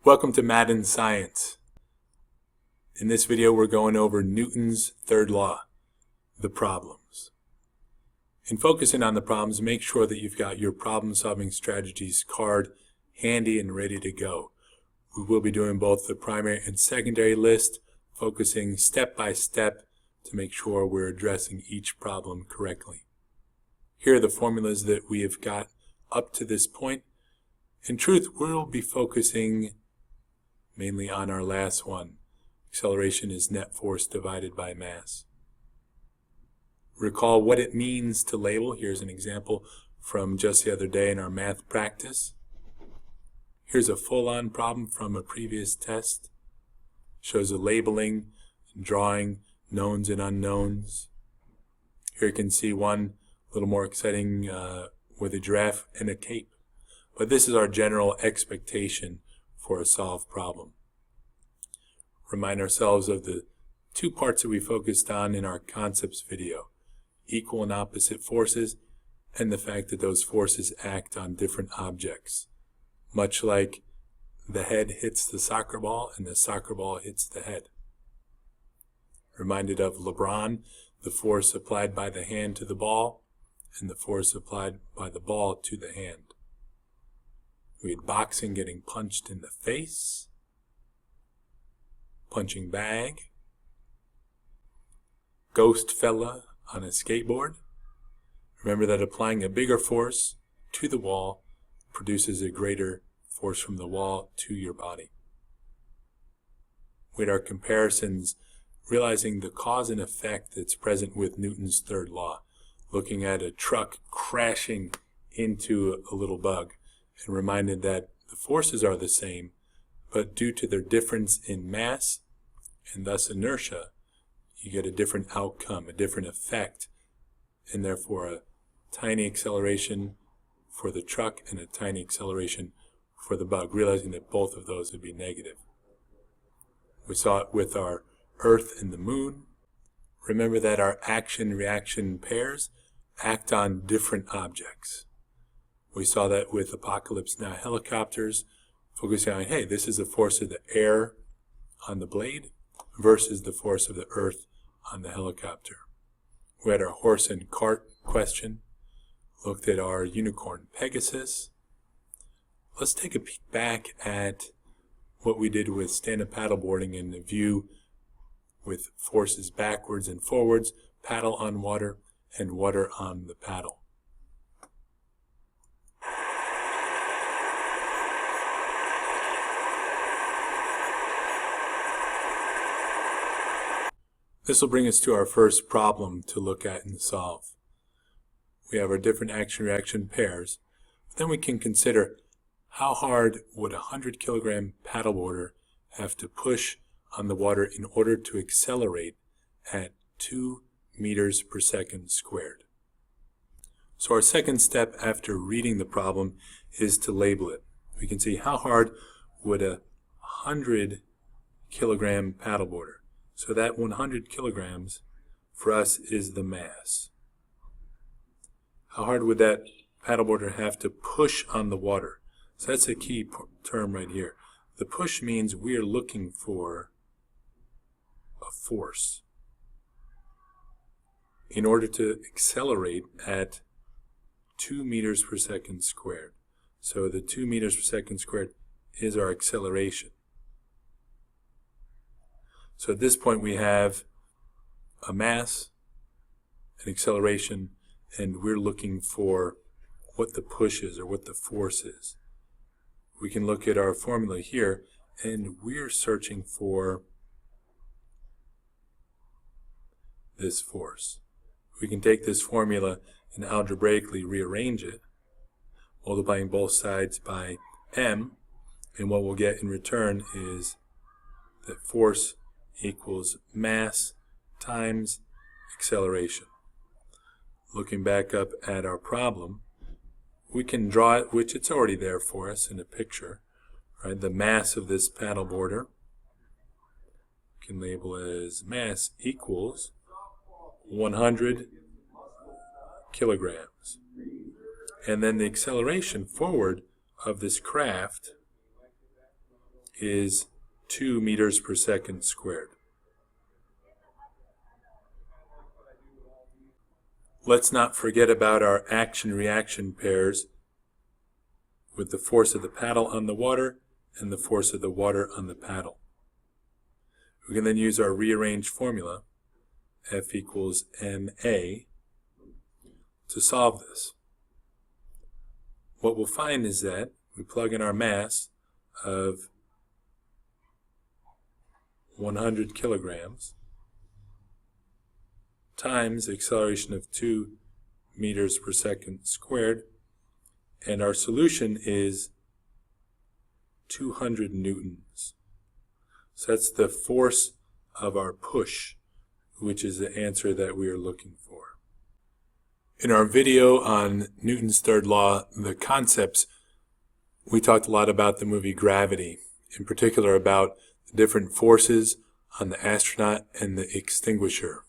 Welcome to Madden Science. In this video we're going over Newton's third law, the problems. In focusing on the problems, make sure that you've got your problem-solving strategies card handy and ready to go. We will be doing both the primary and secondary list, focusing step by step to make sure we're addressing each problem correctly. Here are the formulas that we have got up to this point. In truth, we'll be focusing mainly on our last one. Acceleration is net force divided by mass. Recall what it means to label. Here's an example from just the other day in our math practice. Here's a full-on problem from a previous test. Shows a labeling and drawing knowns and unknowns. Here you can see one a little more exciting with a giraffe and a cape. But this is our general expectation for a solved problem. Remind ourselves of the two parts that we focused on in our concepts video: equal and opposite forces, and the fact that those forces act on different objects. Much like the head hits the soccer ball and the soccer ball hits the head. Reminded of LeBron, the force applied by the hand to the ball and the force applied by the ball to the hand. We had boxing, getting punched in the face, punching bag, ghost fella on a skateboard. Remember that applying a bigger force to the wall produces a greater force from the wall to your body. We had our comparisons, realizing the cause and effect that's present with Newton's third law, looking at a truck crashing into a little bug, and reminded that the forces are the same, but due to their difference in mass and thus inertia, you get a different outcome, a different effect, and therefore a tiny acceleration for the truck and a tiny acceleration for the bug, realizing that both of those would be negative. We saw it with our Earth and the Moon. Remember that our action-reaction pairs act on different objects. We saw that with Apocalypse Now helicopters, focusing on, hey, this is the force of the air on the blade versus the force of the earth on the helicopter. We had our horse and cart question, looked at our unicorn Pegasus. Let's take a peek back at what we did with stand-up paddleboarding in the view with forces backwards and forwards, paddle on water, and water on the paddle. This will bring us to our first problem to look at and solve. We have our different action-reaction pairs. Then we can consider how hard would a 100-kilogram paddleboarder have to push on the water in order to accelerate at 2 meters per second squared. So our second step after reading the problem is to label it. We can see how hard would a 100-kilogram paddleboarder. So that 100 kilograms for us is the mass. How hard would that paddleboarder have to push on the water? So that's a key term right here. The push means we are looking for a force in order to accelerate at 2 meters per second squared. So the 2 meters per second squared is our acceleration. So at this point we have a mass, an acceleration, and we're looking for what the push is or what the force is. We can look at our formula here, and we're searching for this force. We can take this formula and algebraically rearrange it, multiplying both sides by m, and what we'll get in return is that force equals mass times acceleration. Looking back up at our problem, we can draw it, which it's already there for us in a picture, right? The mass of this paddleboarder we can label as mass equals 100 kilograms. And then the acceleration forward of this craft is 2 meters per second squared. Let's not forget about our action-reaction pairs with the force of the paddle on the water and the force of the water on the paddle. We can then use our rearranged formula, F equals ma, to solve this. What we'll find is that we plug in our mass of 100 kilograms times acceleration of 2 meters per second squared, and our solution is 200 newtons. So that's the force of our push, which is the answer that we are looking for. In our video on Newton's third law, the concepts, we talked a lot about the movie Gravity, in particular about the different forces on the astronaut and the extinguisher.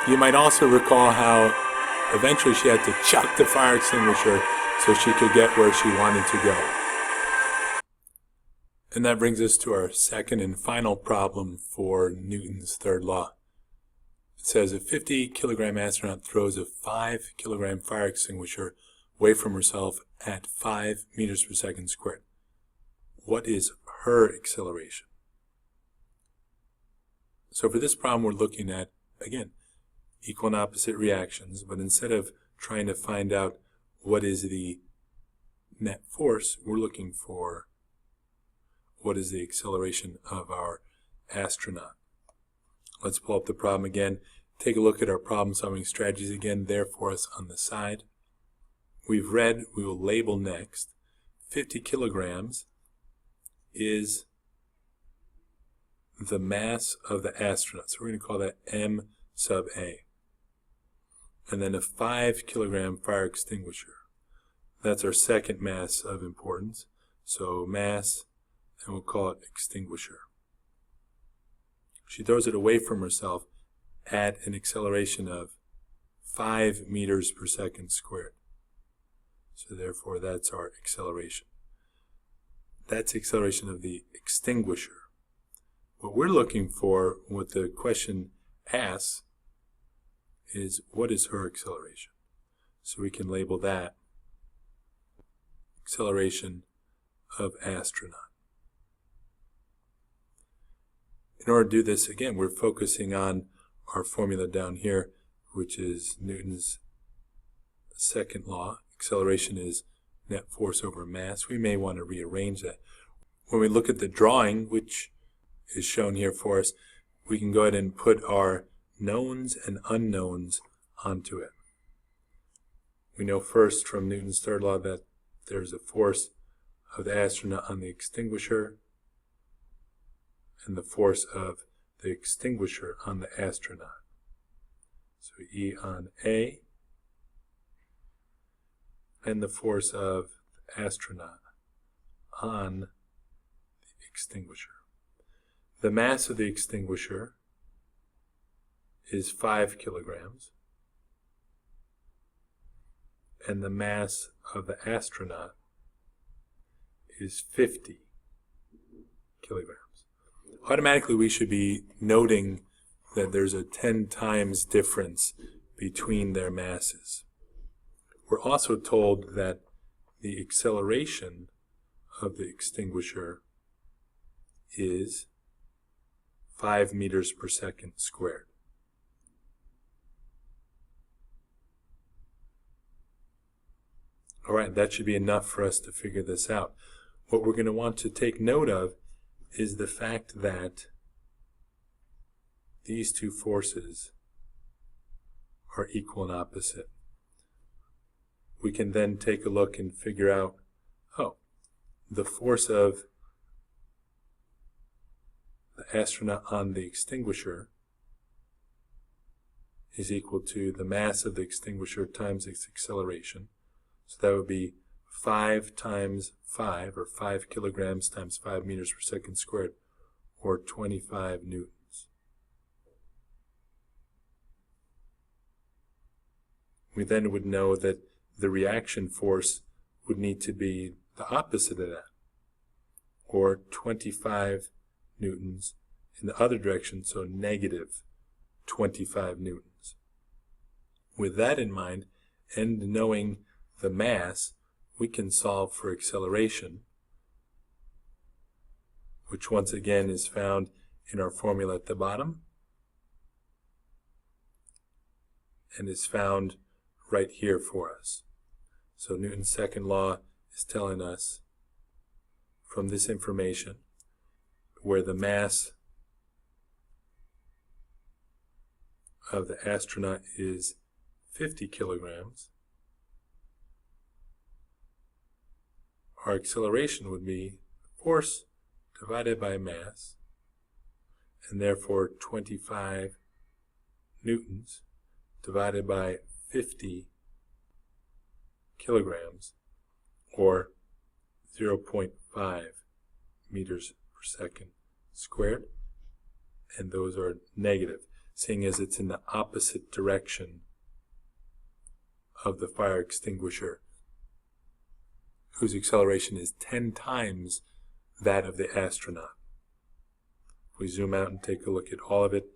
You might also recall how eventually she had to chuck the fire extinguisher so she could get where she wanted to go. And that brings us to our second and final problem for Newton's third law. It says a 50-kilogram astronaut throws a 5-kilogram fire extinguisher away from herself at 5 meters per second squared. What is her acceleration? So for this problem, we're looking at, again, equal and opposite reactions, but instead of trying to find out what is the net force, we're looking for what is the acceleration of our astronaut. Let's pull up the problem again. Take a look at our problem-solving strategies again there for us on the side. We've read, we will label next. 50 kilograms is the mass of the astronaut. So we're going to call that M sub A. And then a 5-kilogram fire extinguisher. That's our second mass of importance. So mass, and we'll call it extinguisher. She throws it away from herself at an acceleration of 5 meters per second squared. So therefore that's our acceleration. That's the acceleration of the extinguisher. What we're looking for, what the question asks, is what is her acceleration? So we can label that acceleration of astronaut. In order to do this, again, we're focusing on our formula down here, which is Newton's second law. Acceleration is net force over mass. We may want to rearrange that. When we look at the drawing, which is shown here for us, we can go ahead and put our knowns and unknowns onto it. We know first from Newton's third law that there's a force of the astronaut on the extinguisher and the force of the extinguisher on the astronaut. So E on A, and the force of the astronaut on the extinguisher. The mass of the extinguisher is 5 kilograms, and the mass of the astronaut is 50 kilograms. Automatically we should be noting that there's a 10 times difference between their masses. We're also told that the acceleration of the extinguisher is 5 meters per second squared. All right, that should be enough for us to figure this out. What we're going to want to take note of is the fact that these two forces are equal and opposite. We can then take a look and figure out, oh, the force of the astronaut on the extinguisher is equal to the mass of the extinguisher times its acceleration. So that would be 5 times 5, or 5 kilograms times 5 meters per second squared, or 25 newtons. We then would know that the reaction force would need to be the opposite of that. or 25 newtons in the other direction, so negative 25 newtons. With that in mind, and knowing the mass, we can solve for acceleration, which once again is found in our formula at the bottom, and is found right here for us. So Newton's second law is telling us from this information where the mass of the astronaut is 50 kilograms, our acceleration would be force divided by mass, and therefore 25 newtons divided by 50 kilograms, or 0.5 meters per second squared, and those are negative, seeing as it's in the opposite direction of the fire extinguisher, whose acceleration is 10 times that of the astronaut. If we zoom out and take a look at all of it.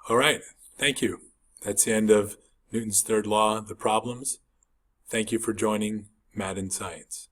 All right, thank you. That's the end of Newton's third law, the problems. Thank you for joining Madden Science.